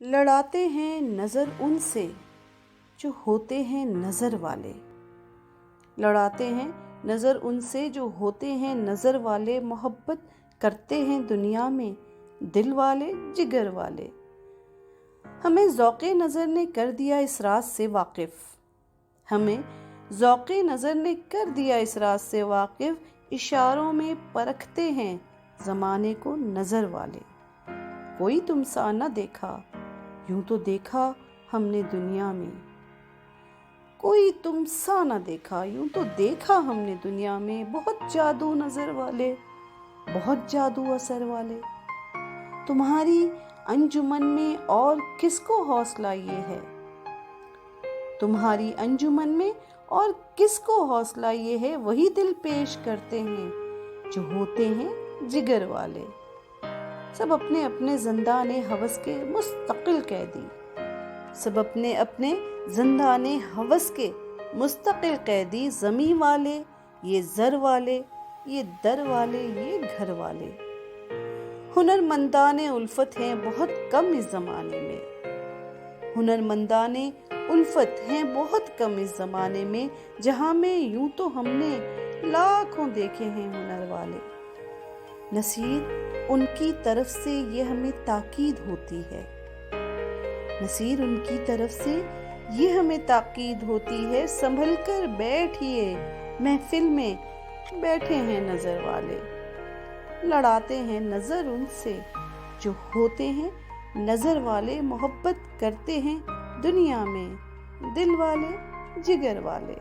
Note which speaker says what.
Speaker 1: لڑاتے ہیں نظر ان سے جو ہوتے ہیں نظر والے، لڑاتے ہیں نظر ان سے جو ہوتے ہیں نظر والے، محبت کرتے ہیں دنیا میں دل والے جگر والے۔ ہمیں ذوق نظر نے کر دیا اس راز سے واقف، ہمیں ذوق نظر نے کر دیا اس راز سے واقف، اشاروں میں پرکھتے ہیں زمانے کو نظر والے۔ کوئی تم سا نہ دیکھا یوں تو دیکھا ہم نے دنیا میں، کوئی تم سا نہ دیکھا یوں تو دیکھا ہم نے دنیا میں، بہت جادو نظر والے بہت جادو اثر والے۔ تمہاری انجمن میں اور کس کو حوصلہ یہ ہے، تمہاری انجمن میں اور کس کو حوصلہ یہ ہے، وہی دل پیش کرتے ہیں جو ہوتے ہیں جگر والے۔ سب اپنے اپنے زندان ہوس کے مستقل قیدی، سب اپنے اپنے زندان ہوس کے مستقل قیدی، زمیں والے یہ زر والے، یہ در والے یہ گھر والے۔ ہنرمندان الفت ہیں بہت کم اس زمانے میں، ہنرمندان الفت ہیں بہت کم اس زمانے میں، جہاں میں یوں تو ہم نے لاکھوں دیکھے ہیں ہنر والے۔ نصیر ان کی طرف سے یہ ہمیں تاکید ہوتی ہے، نصیر ان کی طرف سے یہ ہمیں تاکید ہوتی ہے، سنبھل کر بیٹھیے محفل میں بیٹھے ہیں نظر والے۔ لڑاتے ہیں نظر ان سے جو ہوتے ہیں نظر والے، محبت کرتے ہیں دنیا میں دل والے جگر والے۔